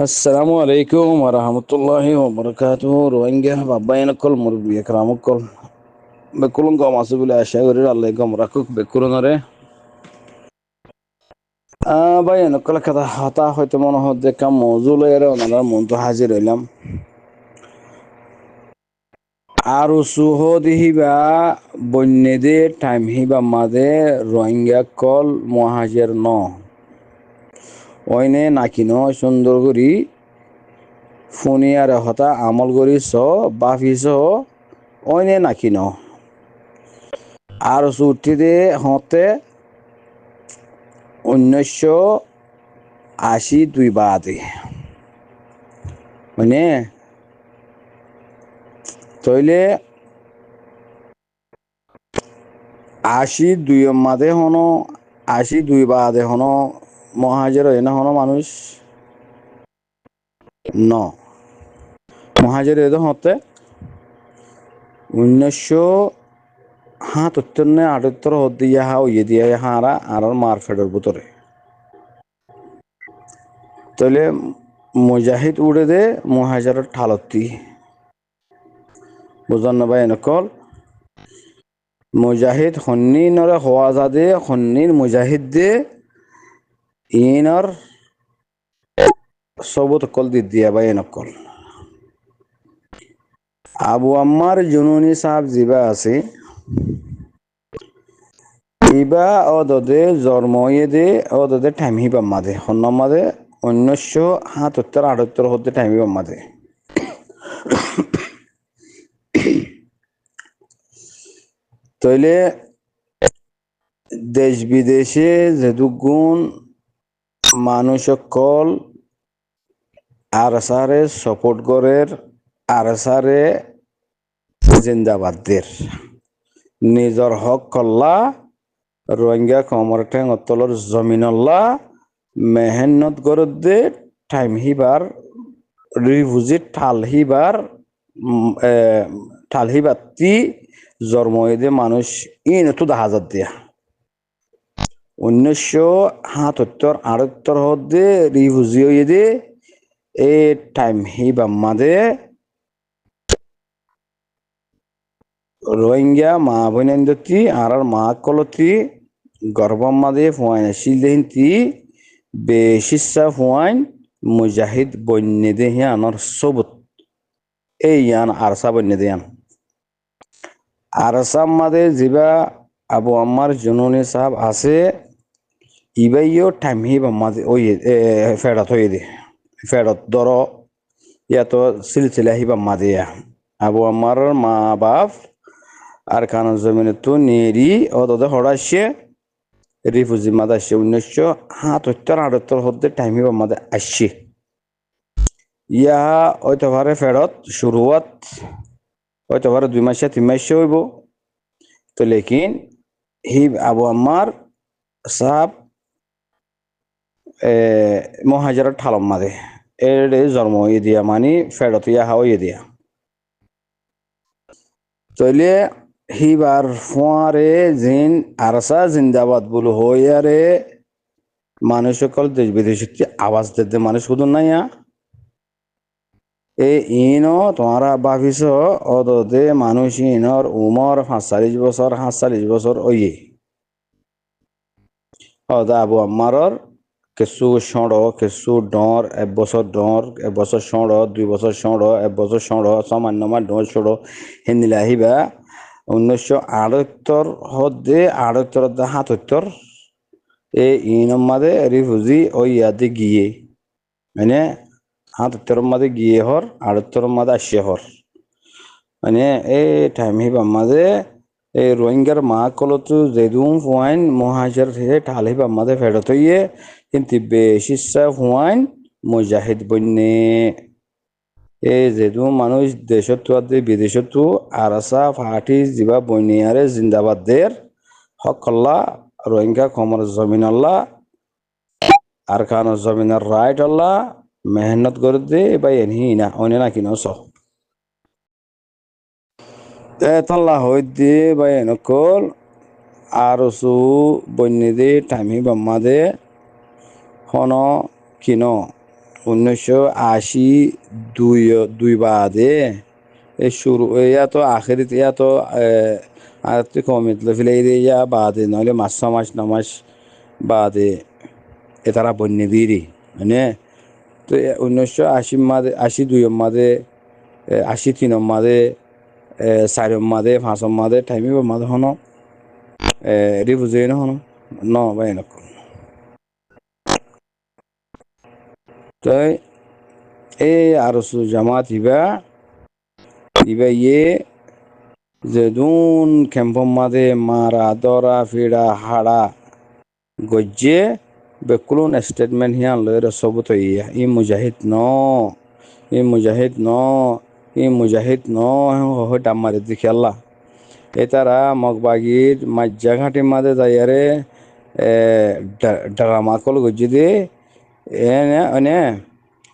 আসসালামু আলাইকুম ওয়া রাহমাতুল্লাহি ওয়া বারাকাতুহু। রোহিঙ্গা বাবাইনাকল মুরব্বি একরামকল বেকুলুন গম আসুবিলা আশাগরি আল্লাহ গম রাখুক বেকুলনরে বাইনাকল কথা হতা হয়তো মনে হচ্ছে কাম মৌজুল এর ওনার মন তো হাজির হইলাম আর সুহদ হিবা বন্যদে টাইম হিবা মাদে রোহিঙ্গা কল মহাজের ন ওইনে নাকিন সুন্দর করি ফোনিয়ার হতা আমল করি স বাফিস ওইনে নাকিন আর উঠিতে হতে 1982 বাদে মানে তইলে 82 মাদে হনো 82 বাদে হনো মহাজের এনে হনো মানুষ ন মহাজের এদের হতে 1977 হতে ইহা ইয়ে দিয়া হারা আর মারফেডের ভিতরে তইলে মুজাহিদ উড়ে দে মহাজের ঠালতি বুঝান না ভাই নকল মুজাহিদ হন্নিনরে হওয়া যাদে হন্নিন মুজাহিদ দে ইনর সবত কল দিয়া ভাই নকল আবু আম্মার জুনুনি সাহেব জিবা আছে ইবা অদদে জন্ময়ে দে অদদে টাইম হিবা মাদে হন্না মাদে 1977-78 হতে টাইম হিবা মাদে তইলে দেশ বিদেশে যেদুগুণ মানুষ কল আর সারে সাপোর্ট করের আর সারে জিন্দাবাদদের নিজর হক কল্লা রোহিঙ্গা কমর ঠেং অতলর জমিনল্লা মেহনত গরদে টাইম হিবার রিফিউজি ঠাল হিবার তি জন্মদে মানুষ ইন তো হাজার দিয়া 1977-78 হতে রিফিউজি হয়ে দে এ টাইম হিবা মাদে রোহিঙ্গা মা বইনন্দতি আর মা কলতি গর্ভম মাদে ফুয়াইন শিলদেহিনতি বেশিসা ফুয়াইন মুজাহিদ বন্যে দেহি আনর সবুত এই ইয়ান আরসা বন্যে দেয়ান আরসা মাদে জিবা আবু আম্মার জুনুনি সাহেব আছে ইবাইও টাইম হিবা মাদে ওই ফেরত হয়ে দে ফেরত ধর ইয়াত সিলসিলা হিবা মাদিয়া আবু আম্মার মা বাপ আর কানন জমিনে তো নেরি অদে হড়াইছে রিফিউজি মাদে আসছে 1977-78 হতে টাইম হিবা মাদে আসছে ইয়া হয়তো পারে ফেরত শুরুয়াত হয়তো পারে 2 মাসে 3 মাসে হইব তো লেকিন হি আবু আম্মার সাহেব মহাজারের ঠালম মাদে এর জন্ম ইয়ে দিয়া মানে ফেরত ইয়া হাও ইয়ে দিয়া তইলে হিবার ফুয়ারে জিন আরসা জিন্দাবাদ বলে হইয়ারে মানুষ সকল দেশ বিদেশ আওয়াজ দিতে মানুষ শুধু নাইয়া এ ইনো তোমারা ভাবিস অদে মানুষ ইনর উমর 45 বছর ওই অদা আবু আম্মারর কিছু ষড় কিছু ডর 1 বছর ষড় 2 বছর ষড় 1 বছর ষড় সামান্য ডর ষড় হিন্দিলা আহিবা 1978 হতে 78 এ ইনম মাদে রিফিউজি ওই ইয়াতে গিয়ে মানে 78 মাদে গিয়ে হর 78 মাদে আসে হর মানে এই টাইম হিবা মাদে এই রোহিঙ্গার মা কলতো যেদুম ফুয়াইন মহাজের হে ঠাল হিবা মাদে ফেরত হইয়ে কিন্তু বেশিসা ফুয়াইন মুজাহিদ বন্যে এই যেদু মানুষ দেশত বিদেশত আরাসা ফাটি জিবা বন্যারে জিন্দাবাদদের হকল্লা রোহিঙ্গা কমর জমিন আল্লাহ আর কানো জমিনের রাইট আল্লাহ মেহনত করে দে বা এনহি না অনে না কিনো স তাল্লা হইতে বা এনকল আর সু বন্যদে টাইমি বাম্মাদে হন কিনো 1980 দুই বাদে এই শুরু ইয়া তো আখেরিত ইয়া তো আর তুই কমিত ফিলে ইয়া বাদে নইলে মাস বাদে এ তারা বন্যে দিরি মানে তো 1980 মাদে 82 মাদে 83 মাদে 4 মাদে 5 মাদে টাইমি মাদে হনো রিফুজি হনো ন বাই নকল তাই এই আরসু জামাত ইবা ইয়ে যেদুন ক্যাম্পম মাদে মারা দরা ফিড়া হাড়া গজ্জে বেকুলুন স্টেটমেন্ট হিয়ান লয়ের সবুত ইয়া ই মুজাহিদ ন হয় ডাম্মারে দেখি আল্লাহ এ তারা মগবাগির মাজ্জা ঘাটি মাদে যাইয়ারে ড্রামা কল গজ্জে দে এনে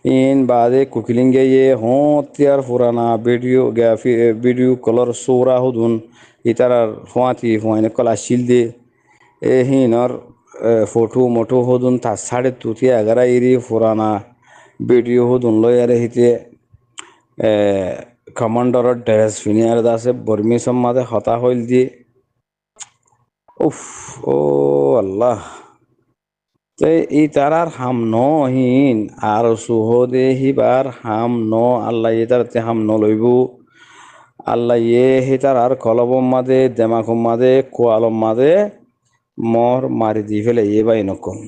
ইন বাদে কুকিলিঙ্গে ये हों त्यार पुराना वीडियो कलर सोरा हुदुन इतारार फुआने कला शिल दे ए हिनर फोटो मोटो हुदुन ता साढ़े तुती अगर इरी पुराना वीडियो हुदुन लो यारे हिते कमांडर ड्रेस फिनियर दासे बर्मी सम्मादे हता होइल दे उफ ओ अल्लाह ते इ तारार हम नो हिन আর সুহদে হিবার হাম ন আল্লাহ ইতারতে হাম ন লইবু আল্লাহ হিতার আর কলবম মাদে দেমাকম মাদে কোয়ালম মাদে মর মারি দি ফেলে বাই নকম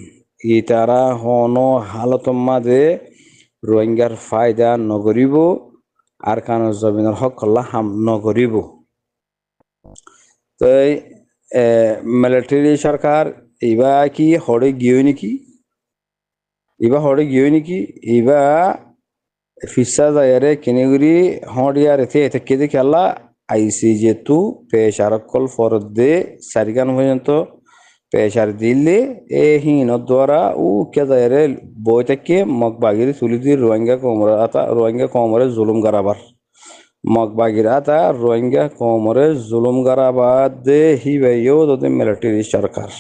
ইতারা হন হালতম মাদে রোহিঙ্গার ফায়দা নগরিব আর কান জমিনের হক আল্লাহ হাম নগরিব তাই মিলিটারি সরকার ইবা কি হড়ে গিয়ে নাকি ইবা ফিসা যায়রে কিনেগুরি হড়িয়ার এতে কেদে খেলা আইসি যেতু পেশারকল ফরদে সারিগান পর্যন্ত পেশার দিল্লি এ হিন দ্বারা ও কে যায়রে বই থেকে মগবাগিরি তুলি দিয়ে রোহিঙ্গা কমরে জুলুম গারাবার মগবাগির আতা রোহিঙ্গা কমরে জুলুম গারাবাদ দে হিবাইও যদি মিলিটারি সরকার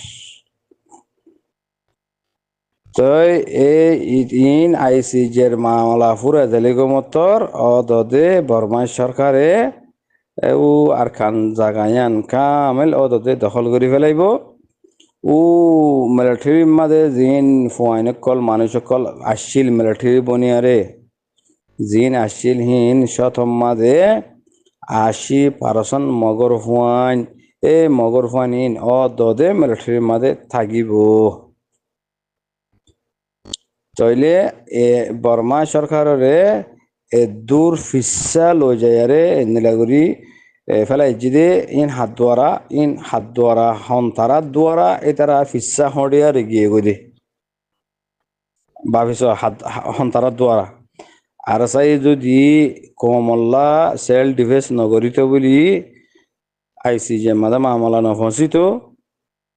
তই ইন আইসিজের মামলা ফুরে দেলিগমতর অদদে বর্মা সরকারে ও আর খান জাগায়ান কামেল অদদে দখল করে ফেলাইব ও মিলিটারি মাদে জিন ফুয়াইনকল মানুষকল আসছিল মিলিটারি বনিয়ারে জিন আসছিল হিন শতম মাদে 80% মগর ফুয়াইন মগর ফুয়াইন ইন অদদে মিলিটারি মাদে থাকিব তইলে বর্মা সরকারে দূর ফিসা লই যায়ারে নীলাগুড়ি ফেলাই জিদে ইন হাত দ্বারা হন্তারা দ্বারা এতারা ফিসা হড়িয়ারে গিয়ে গদে ভাবিস হন্তারা দ্বারা আর চাই যদি কমল্লা সেল ডিফেন্স নগরিত বলি আইসিজে মাদা মামলা নফসিত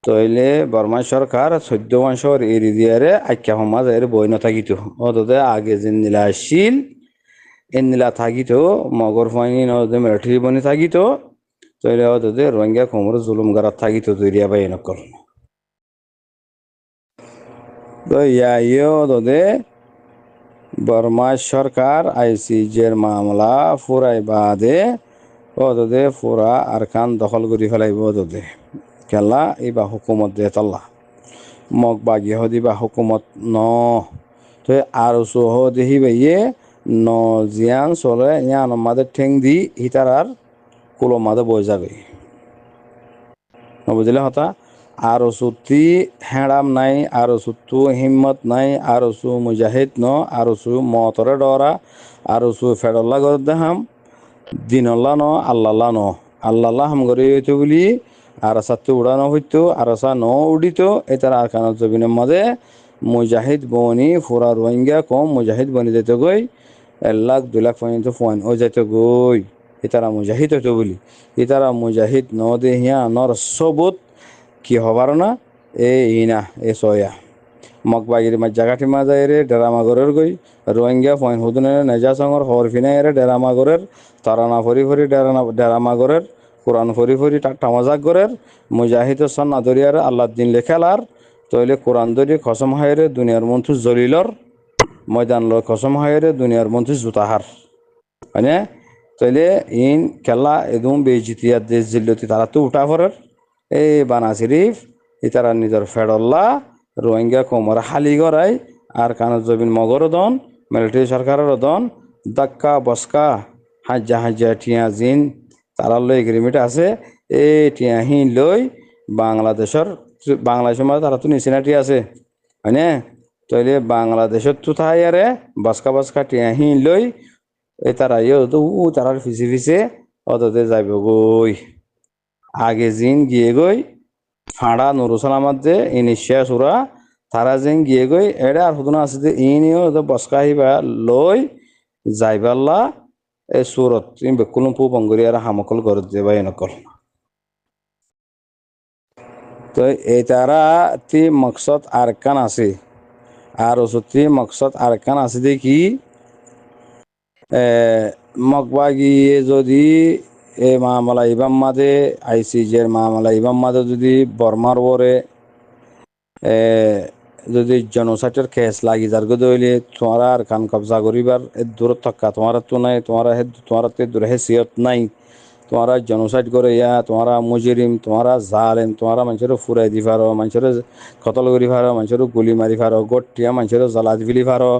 তইলে বর্মা সরকার 14 মাসর এরি দিয়ারে আখ্যা সমাজ এর বই নাথাকিত অততে আগে যে নীলা আসছিল এ নীলা থাকিত মগর ফাইনি নদে মিলিটারি বনি থাকিত তইলে অততে রোহিঙ্গা কোমর জুলুম গারাত থাকিত তৈরিয়া বাই নকল তো ইয়ে অততে বর্মা সরকার আইসিজের মামলা ফুরাই বাদে অততে ফুরা আর খান দখল করে ফেলাইব অততে কেলা ইবা হুকুমত দে তাল্লা মগ বাগি হদিবা হুকুমত ন তো আর হদি হিবাইয়ে ন জিয়ান চলে ইয়ান মাদে ঠেং দি হিতারার কুলো মাদে বই যাবে বুঝলে হতা আর সুতি হেঁড়াম নাই আর সুতু হিম্মত নাই আর সু মুজাহিদ ন আর সু মতরে ডরা আর সু ফেডল্লা গর দেহাম দিনল্লা ন আল্লাহ হাম গরে হইতে বলি আর সাতু উড়ানো হইতো আর সা ন উড়িত এটার আর কানত জবিনের মধ্যে মুজাহিদ বনি ফুরা রোহিঙ্গা কম মুজাহিদ বনি যেতে গই 1 লাখ 2 লাখ পর্যন্ত ফোন ও যেতে গই এটারা মুজাহিদ হইতো বলি এটারা মুজাহিদ ন দে হিয়া নর সবুত কি হবার না ইনা সয়া মগবাগির জায়গাটি মাজাইরে ডেরামাগরের গই রোহিঙ্গা ফোন হুদুনের নেজা সঙ্গর হরফিনাইরে ডেরামাগরের তারানা ফরি ডেরামাগরের কোরআন ফরি টামাজাক গরের মুজাহিদ সন্না দরিয়ার আল্লাহ দিন লেখালার তইলে কোরআন দরি খসম হায়রে দুনিয়ার মন্থু জলিলর ময়দান লো কসম হায়রে দুনিয়ার মন্ত্রী জুতাহার মানে তাইলে ইন খেলা এদম বেজিতিয়া দেশ জিল্লতি তারা তো উঠা পড়ার এই বানা শরীফ ইতারা নিজের ফেডল্লা রোহিঙ্গা কোমর হালি গড়াই আর কানত জবিন মগর দন মিলিটারি সরকারের দন দাক্কা বসকা হাজ্জা হাজ্জা টিয়া জিন তারা লই এগ্রিমেন্ট আছে এই টিয়া হিন লই বাংলাদেশের মধ্যে তারা তো নিচিনাটি আছে হয়নে তাইলে বাংলাদেশের তো তাই আরে বসকা বসকা টিয়া হিন লই এই তারা ইয়ে তো তারার ফিসে ফিসে অততে যাইব গই আগে জিন গিয়ে গই ফাঁড়া নুরুসালামাত যে ইনিশিয়া সুরা তারা যেন গিয়ে গই এটা আর হুদনা আছে যে ইনিও বসকা আহিবা লই যাইবাল্লা এই সুরত তুমি বেকুলুম পু বঙ্গরি আর হামকল গরত যাবা নকল তো এই তারা তি মকসদ আরকান আছে আর ওসতি মকসদ আরকান আছে দেখি মকবাগিয়ে যদি এ মামলা ইবাম মাদে আইসিজের মামলা ইবাম মাদে যদি বর্মার ওরে যদি জনসাইটের কেস লাগি যার গদ হইলে তোমার আর কান কবজা করিবার দূরত থাকা তোমার তো নাই তোমার দূর হেসিয়ত নাই তোমারা জনসাইড করে ইয়া তোমারা মুজরিম তোমারা জালেম তোমারা মানুষের ফুরাই দি পারো মানুষের কতল করি পারো মানুষের গুলি মারি পারো গটিয়া মানুষের জ্বালাত ফিলি পারো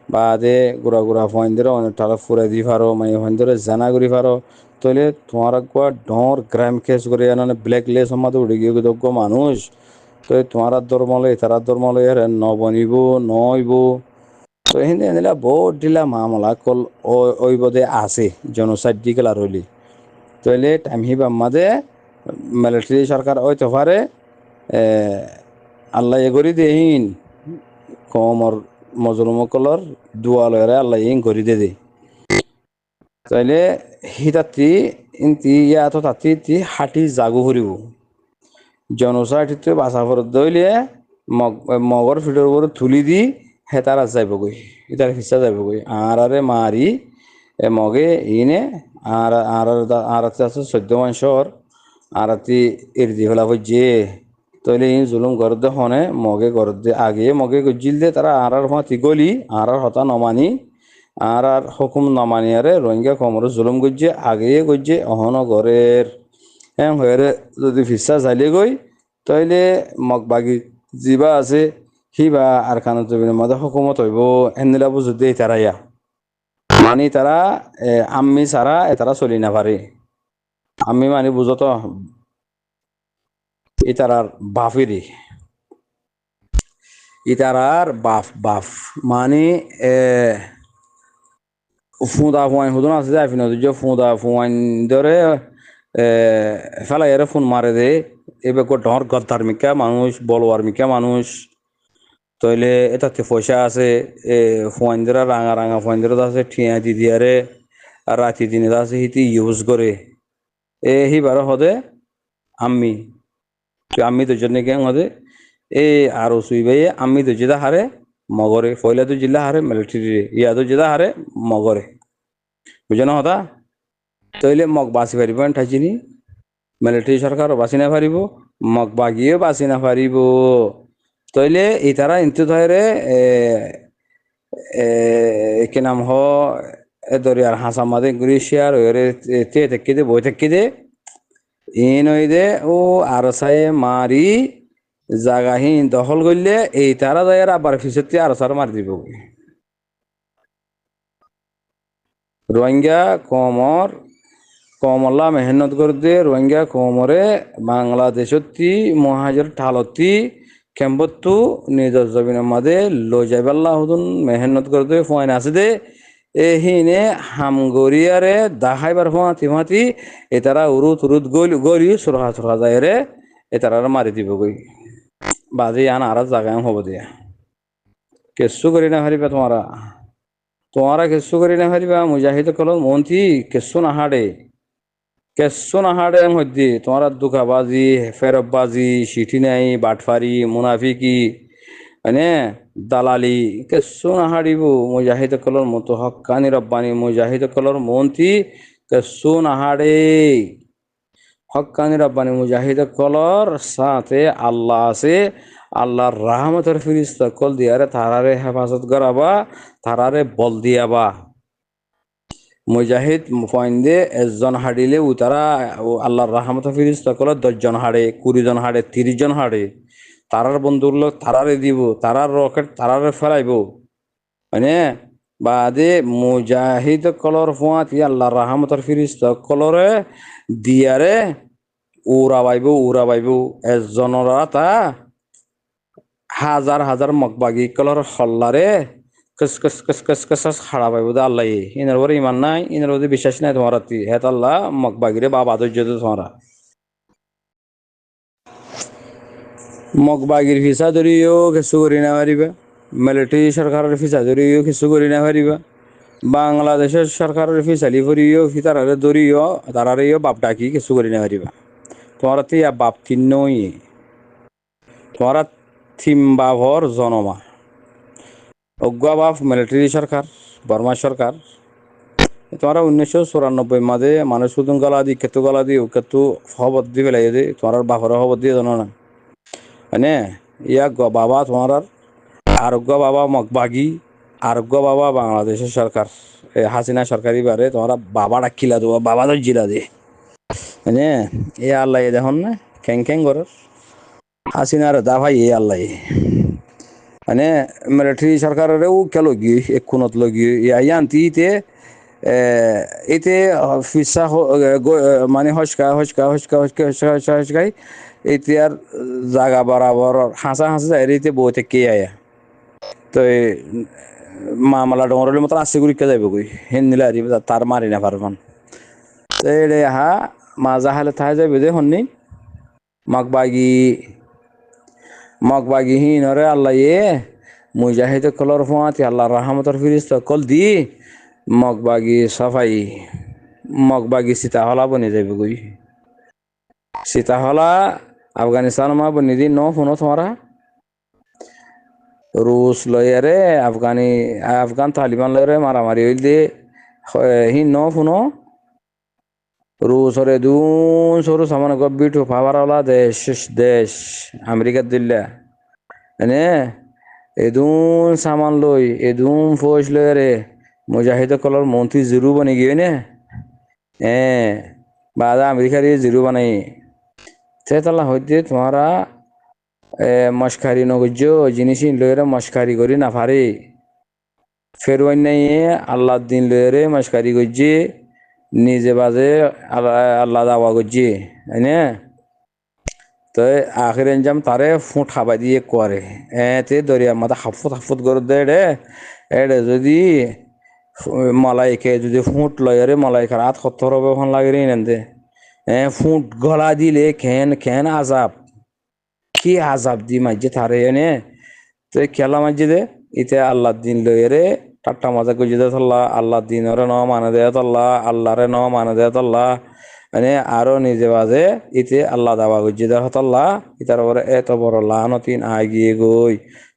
বা দে গুড়া গুড়া ফয়েন্দের অনেক টাকা ফুরাই দি পারো মানে ফয়েন্দের জানা করি পারো তাহলে তোমারা কোয়া ডর ক্রাইম কেস করে মানে ব্ল্যাক লিস্ট আমাদের উড়ে গিয়ে যোগ্য মানুষ তো তোমার ধর্মলে তারা ধর্মলে নবনিব নইব তো হিন্দি দিলা বহুত দিলা মামলা কল ওই বোধে আছে জনসাইড দি গেলা রইলি তাইলে টাইম হিবা মাদে মিলিটারি সরকার ওই তো পারে আল্লাহ এগরি দেহিন কমর মজলুমকলর দুয়ালয়রে আল্লাহ ইন করি দে তাইলে হিতাতি ইনতি ইয়া তো তাতি হাঁটি জাগু ফুরিব জনসাইটিতে বাসা ফরত দইলে মগর ফিটোর উপরে তুলি দি হেতারা যাইবগৈ ইতার হিসা যাইবগৈ আরে মারি মগে ইনে আর আছে 14 মাসর আরাতি এরদি হলা যে তইলে ইন জুলুম গরদ হনে মগে গরদ আগে মগে গজিল দে তারা আর হতি গলি আর হতা নমানি আর হুকুম নমানি আরে রোহিঙ্গা কমর জুলুম গজ্জে আগে গজ্জে অহন গরের হয়ে যদি ফিসা যাইলে গই তাইলে মগবাগি যিবা আছে সিবা আর কানত জবিনের মধ্যে হুকুমত হইব এনলা বুঝতে তারা ইয়া মানে তারা আমি সারা তারা চলি না পারে আমি মানে বুঝত ইতারার বাফেরি ইতারার বাফ মানে ফুঁদা ফুয়াইন হুদন আছে যে আইফিন যে ফুঁদা ফুয়াইন ধরে ফেলাই এর ফোন মারে দে এবার ডর গদ্দার মিকা মানুষ বলওয়ার মিকা মানুষ তইলে এটাতে পয়সা আছে ফুয়াইন্দরা রাঙা রাঙা ফুয়াইন্দরা আছে ঠিয়া দি দিয়ারে আর রাতি দিনে আছে হিতি ইউজ করে হিবার হদে আমি তো জন্য কেন হদে আর সুইবাই আমি তো যেটা হারে মগরে ফয়লা তো জিল্লা হারে মিলিটারি ইয়াদো যেটা হারে মগরে বুঝানো হতা তইলে মগ বাঁচি পারিব ঠাইছিনি মিলিটারি সরকারও বাঁচি না পারিব মগ বাগিয়ে বাঁচি না পারিব তইলে ইতারা ইন্তু ধরে কি নাম হ দরিয়ার হাসা মাদে গ্রিশিয়ার তে থেকি দে বই থেকি দে ইন হই দে ও আর সাই মারি জাগাহীন দখল করলে এই তারা যায় আবার ফিসতি আর সার মারি দিব রোহিঙ্গা কমলা মেহনত করতে রোহিঙ্গা কমরে বাংলাদেশতি মহাজর ঠালতি কেম্বতু নিজর জমিনের মাঝে লো যাইবাল্লাহ হুদুন মেহনত করতে ফোয়াইন আছে দে হিনে হামগরিয়ারে দাহাইবার ফাঁতি এতারা উরুত গলি সুরহা যায় রে এতারা মারি দিব গই বাজে আন আর জায়গায় হব দিয়া কেসু করি না হারিবা তোমারা কেসু করি না হারিবা মুজাহিদ কল মন্ত্রী কেসু নাহাড়ে মধ্যে তোমার দুকাবাজি ফেরববাজি সিটি নাই বাটফারি মুনাফিকি মানে দালালি কেসু নাহাড়িব মুজাহিদ কলর মতো হক্কানি রব্বানি মুজাহিদ কলর মন্ত্রী কেসু নাহাড়ে হক্কানি রব্বানি মুজাহিদ কলর সাথে আল্লাহ আছে আল্লাহর রাহমতের ফিরিস্তা কল দিয়ারে তারারে হেফাজত করাবা, তারারে বল দিয়াবা। মুজাহিদ ফয়েন্দে একজন হারিলে ও তারা আল্লাহর রাহমতের ফিরিস্তা কল 10 জন হারে, 20 জন হারে, 30 জন হারে। তারার বন্ধুর লোক তারারে দিব, তারার রকেট তারারে ফেলাইব, মানে বাদে মুজাহিদ কলর ফুয়াত আল্লাহর রাহমতের ফিরিস্তা কলরে দিয়ারে উড়া বাইব একজনরা তা হাজার হাজার মগবাগি কলর হল্লারে কস কস কস কস কস কস হারা পাইব দে আল্লাহ। ইনার উপরে ইমান নাই, ইনার উপরে বিশ্বাস নাই তোমার, হেত আল্লাহ মগবাগিরে বা বাদর্য তোমরা মগবাগির ফিসা ধরিও কিছু করি না পারিবা, মিলিটারি সরকারের ফিসা ধরিও কিছু করি না পারিবা, বাংলাদেশের সরকারের ফিসালি ভরিও ফিতারে ধরিও তারারেও বাপ ডাকি কিছু করি না পারিবা। তোমার বাপ তিন নই, তোমার থিম বাভর জনমা অজ্ঞা বাপ মিলিটারি সরকার, বর্মা সরকার। তোমার 1994 মাঝে মানুষ সুদন গলা দি কেতু গলা দি কেতু হবত দি পেলাই যে তোমার বাপর হবত দিয়ে জানো না, মানে ইয়াক বাবা তোমার আরোগ্য বাবা মগবাগি, আরোগ্য বাবা বাংলাদেশের সরকার হাসিনা সরকারি বারে তোমার বাবা ডাকিলা দেবো, বাবা তো জিলা দে, মানে এ আল্লাহ দেখুন না ক্যাং ক্যাং কর হাসিনার দা ভাই এ আল্লাহ, মানে মিলিটারি সরকারেরও কে লগি এক্ষুনত লগি ইয়ান্তিতে এতে ফিসা মানে হসকা হসকা হসকা হসকা হসকা হসকা হসকাই এতিয়ার জাগা বরাবর হাসা হাসা যায় এতে বইতে কে আয়া তো মামলা ডোঙরের মতো আসছে গুড়ি কে যাইব গই হেন নিলে আর তার মারি না পারবান তো এ হা মাজা হালে থাই যাইবে যে হন্নি মগবাগি মগবাগি হিনরে আল্লাহ মুজাহিদ কলর ফুয়াতি আল্লাহ রহমতর ফিরিস্তা কল দি মগবাগি সাফাই মগবাগি সীতাহলা বনে যাবে গই সীতাহলা আফগানিস্তান মা বনে দি ন ফোনো তোমারা রুশ লয়ারে আফগান তালিবান লয়ারে মারামারি হইল দে হি ন ফোনো রুশরে দুন সরু সামান গব্বিটু ফাওয়ারওয়ালা দেশ দেশ আমেরিকার দিল্লা এনে এদুন সামান লই এদুন ফৌজ লয়ারে মুজাহিদ কলর মন্ত্রী জিরু বনে গিয়ে নে বাদা আমেরিকার জিরু বানাই তেতলা হইতে তোমারা মস্কারি নগজ জিনিস লয়েরে মস্কারি করি না পারে ফের নাই আল্লাহ দিন লয়েরে মস্কারি গজ্জি নিজে বাজে আল্লাহ দাওয়া গজ্জি না তো আখির এনজাম তারে ফুট হাবাই দিয়ে করে এতে দরিয়া মাথা হাফুত হাফুত করে দে এডে যদি মালাইকে যদি ফুট লয়ারে মালাইকার হাত সত্তর হবে ওখান লাগে রে নেন ফুট গলা দিলে খেন খেন আজাব কি আজাব দি মাঝে থারে এনে তো খেলা মাঝে দে ইতে আল্লাহ দিন লইরে টাট্টা মজা গুজি দে তল্লা আল্লাহ দিনরে ন মানে দে তল্লা আল্লাহরে ন মানে দে তল্লা মানে আরো নিজে বাজে ইতে আল্লাহ দাবা গুজি দে হতল্লা ইতার পরে এত বড় লানতিন আই গিয়ে গই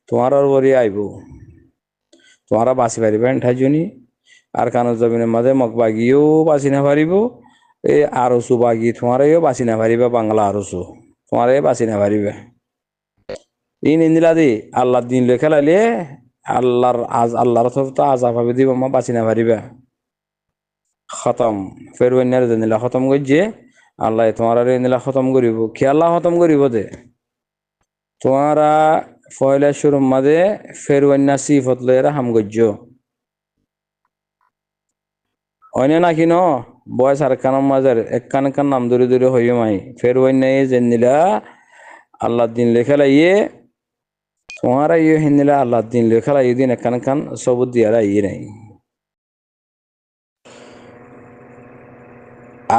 তোমার বরি আইব তোমারা বাঁচি পারিবেন ঠাইজনি আর কানো জমিনের মাঝে মগবাগিও বাঁচি না পারিব এই আরসু বাগি তোমারও বাঁচি না পারিবা বাংলা আরসু তোমারে বাঁচি না পারিবে ইন্দিলা দি আল্লাহর দিন লে খেলাইলে আল্লাহর তো আজাব হবে দিব মা বাঁচি না পারিবা খতম ফের বন্যার নিলা খতম করছে আল্লাহ তোমার নিলা খতম করিব খেয়াল্লা খতম করিব দে তোমারা ফয়লা শুরুর মাঝে ফের বন্যা সিফত লয়েরা হাম গজ্য অন্য নাকি ন বয়স আর কানাম মাঝের এক কান নাম দূরে দূরে হইও মাই ফের বন্যা যে নিলা আল্লাহর দিন লে খেলাইয়ে তোমারা ইয়ে হিন্দিলা আল্লাহ দিন লেখালা ইদিন এখান সবুজ দিয়ারা ইয়ে নাই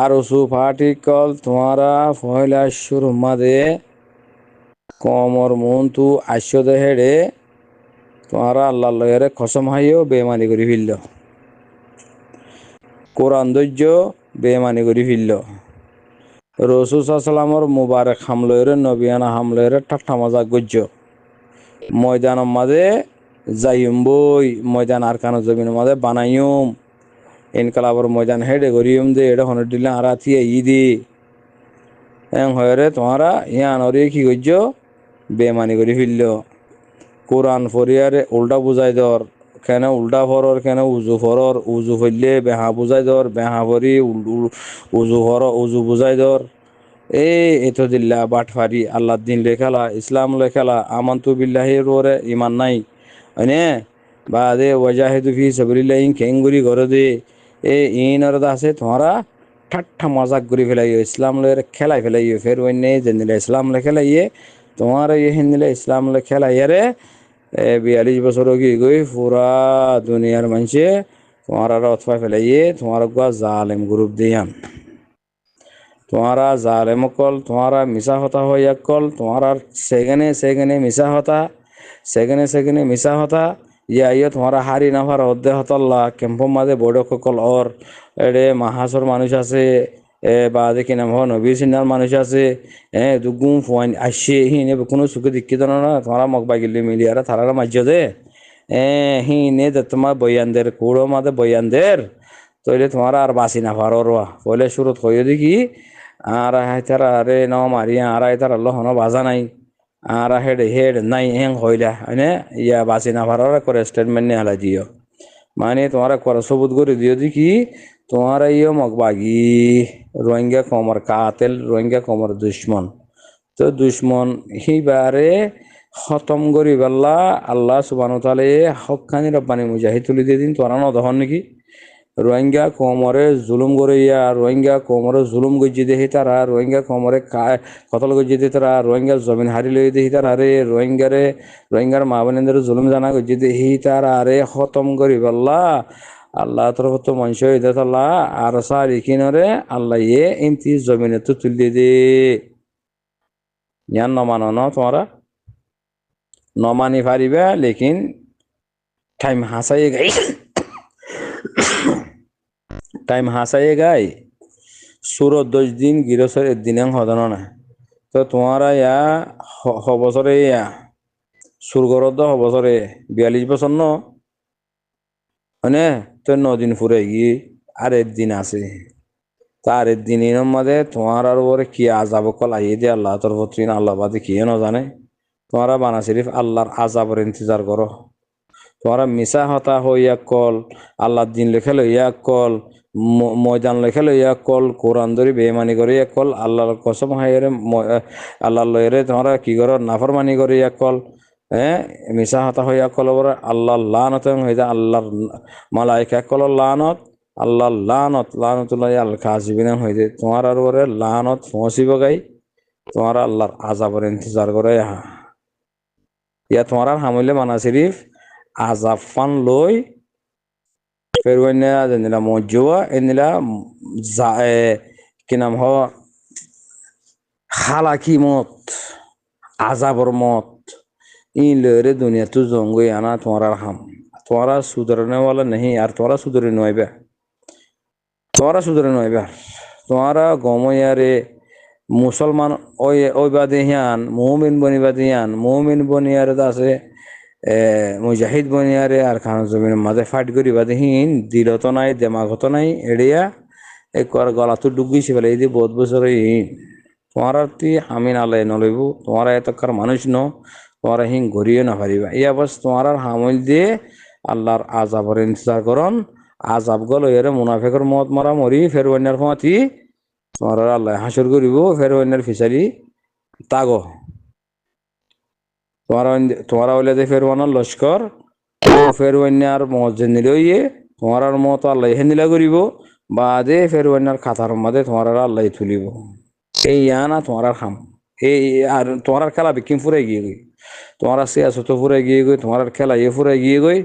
আর ওসু পার্টিকল তোমারা পয়লা শুরু মাদে কমর মন তু আশ্য দেহেড়ে তোমারা আল্লাহ লয়ারে কসম হাইও বেমানি করি ফিরল কোরআন ধৈর্য বেমানি করি ফিরল রসুল সাল্লামর মুবারক হামলয়ের নবিয়ানা হামলয়ের ঠাট্টা মজা গজ্য ময়দানের মাঝে যাইম বই ময়দান আর কানো জমিনের মাঝে বানাইম ইনকালাবর ময়দান হেডে করিম দে এটা হনে দিলে আর আথিয়ে ই দি হয়ে তোমারা ইয়ান ওরে কি করছ বেমানি করে ফিরল কোরআন ফরিয়ারে উল্টা বুঝাই দর কেন উল্টা ফরর কেন উজু ফরর উজু ফরলে বেহা বুঝাই দর বেহা ফরি উজু ফর উজু বুঝাই দর এতো দিল্লা বাটফারি আল্লাহ দিন লেখালা ইসলাম লেখালা আমান্তু বিল্লাহির ওরে ইমান নাই হয়নে বা দে ওয়াজাহিদু ফি সাবিলিল্লাহ কেঙ্গুরি ঘরে দে ইনর আছে তোমরা ঠাট্টা মজাক করে ফেলাইও ইসলাম লে খেলাই ফেলাইও ফের অন্য জেনিলে ইসলাম লে খেলাইয়ে তোমার এই হিন্দিলে ইসলাম লে খেলাইয়ে রে 42 বছর কি গই পুরা দুনিয়ার মানুষে তোমার অথবা ফেলাইয়ে তোমার জালেম গ্রুপ দিয়ান তোমারা জালেম কল তোমারা মিশা হতা হইয়া কল তোমারা সেগেনে মিশা হতা সেগেনে মিশা হতা ইয়ে তোমারা হারি নাফার অধ্যে হতল্লা কেম্পম মাঝে বৈঠক কল অর এডে মাহাসর মানুষ আছে বা দেখি নাম নবী সিনার মানুষ আছে দুগুম ফোয়াইন আসছে হিনে কোনো সুখে দীক্ষিত না তোমারা মগ বাগিলি মিলিয়ারা তারা মাঝে দে হিনে তোমার বয়ানদের কুড়ো মাঝে বয়ানদের তইলে তোমার আর বাসি না পারো রোয়া বলে শুরুত হইও দেখি আর হাইতার আরে ন মারি আর হাইতার আল্লাহ হন বাজা নাই আর হেড নাই হেং হইলা হয়নে ইয়া বাসি না পারো করে স্টেটমেন্ট নিয়ে হালা দিও মানে তোমার করা সবুত করে দিও দেখি তোমার ইয়ে মগবাগি রোহিঙ্গা কমর কাতেল রোহিঙ্গা কমর দুশ্মন তো দুশ্মন হিবারে খতম করি পাল্লা আল্লাহ সুবহানাহু ওয়া তাআলা হক্কানি রব্বানি মুজাহিদ তুলি দিয়ে দিন তোরা ন দহন নাকি রোহিঙ্গা কোমরে জুলুম করিয়া রোহিঙ্গা কোমরে জুলুম গজ্জি দেখি তারা রোহিঙ্গা কোমরে কতল গজ্জি দিয়ে তারা রোহিঙ্গার জমিন হারি লই দেখি তারা আরে রোহিঙ্গার মা বোনদের জুলুম জানা গজ্জি দেখি তারা আরে খতম করি পাল্লা আল্লাহ তরফ তো মনুষ্য হইতে তাল্লা আর সারি কিনরে আল্লাহ ইমতি জমিনে তো তুলি দে ইয়ান নমানো ন তোমরা নমানি পারিবা লেকিন টাইম হাসাই গাই টাইম হাসাই গাই সুর 10 দিন গিরসর দিনে হদন না তো তোমারা ইয়া হবছরে ইয়া সুরগরদ হবছরে 42 বছর ন মানে তো 9 দিন ফুরে গিয়ে আর একদিন আছে তার একদিনের মধ্যে তোমার আর ওরে কি আজাব কল আইয়ে দিয়ে আল্লাহ তোর পত্রিন আল্লাহ বাদে কি ন জানে তোমরা বানা শরীফ আল্লাহর আজাবের ইন্তজার করো তোমরা মিশা হতা হইয়া কল আল্লাহর দিন লেখে লইয়া কল ময়দান লেখে লইয়া কল কোরআন ধরি বেমানি করিয়া কল আল্লাহর কসম হাইরে আল্লাহ লইরে তোমরা কি করো নাফরমানি করিয়া কল মিশা হতা হইয়া কল বলে আল্লাহ লানত হয়ে যায় আল্লাহর মালাইকা কল লানত আল্লাহ লানতুল্লাহ আল কাজিবিন হয়ে যায় তোমার আর ওরে লানত ফসিব গাই তোমার আল্লাহর আজাবের ইন্তজার করে ইয়া তোমার হামলে মানা শরীফ আজাব ফান লই ফেরওয়াইনা জানিলা মজ্জুয়া এনিলা কি নাম হ হালাকি মত আজাবর মত इन लहरे दुनिया तो जोंगे आना तुम्हारा हम तुम्हारा सुधरने वाला नहीं यार तुम्हारा सुधरने वाला তোমারা সুদরে নইবা তোমারা গময়ারে মুসলমান ওই বাদে হিয়ান মুমিন বনিবা দিয়ান মুমিন বনিয়ারে আছে মুজাহিদ বনিয়ারে আর খান জমিনের মাঝে ফাইট করিবা দিহিন দিলত নাই দেমাগত নাই এড়িয়া একবার গলা তো ডুবিছে বলে এই যে 2 বছর তোমার তুই হামিন আলাই নলইব তোমার এতকার মানুষ ন তোমারা হিং ঘুরিয়ে না পারিবা এই অবস্থা তোমার হামল দিয়ে আল্লাহর আজাবের ইন্তজার করন আজাব গল এর মুনাফিকের মত মারা মরি ফেরওয়ানের ফাঁতি তোমার আল্লাহ হাসর করিব ফেরওয়ানের ফিসারি তাগো তোমারা হইলে যে ফেরওয়ানের লস্কর ও ফেরওয়ানের মত জেনে ইয়ে তোমার মত আল্লাহ হেনিলা করিব বাদে ফেরওয়ানের খাতার মধ্যে তোমার আল্লাহ তুলিব এই আনা তোমার খাম এই আর তোমার খেলা বিকিম ফুরে গিয়ে গই তোমার সিয়াসত ফুরে গিয়ে গই তোমার খেলা ইয়ে ফুরে গিয়ে গই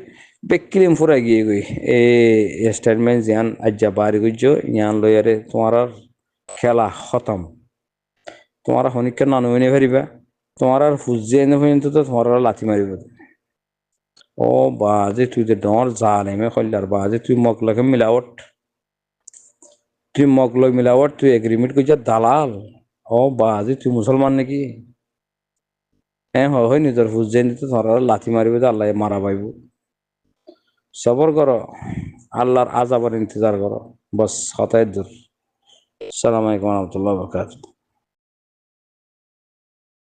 বেক্রিম ফুরে গিয়ে গই এই স্টেটমেন্ট জিয়ান আজ্জা বাড়ি গুজো ইয়ান লয়ারে তোমার খেলা খতম তোমার হনিকে নানু এনে ফেরিবা তোমার আর ফুজে এনে পর্যন্ত তো তোমার লাথি মারিব ও বাজে তুই যে ডর জালেমে কইলার বাজে তুই মগলকে মিলাওয়াট তুই এগ্রিমেন্ট কইছা দালাল ও বাজে তুই মুসলমান নাকি হয় নিজের ফুজে নিতে তোমার লাথি মারিব আল্লাহ মারা পাইব সবর করো আল্লাহর আজাবের ইন্তজার করো বস হতায় দূর আসসালামু আলাইকুম ওয়া রাহমাতুল্লাহি ওয়া বারাকাতুহু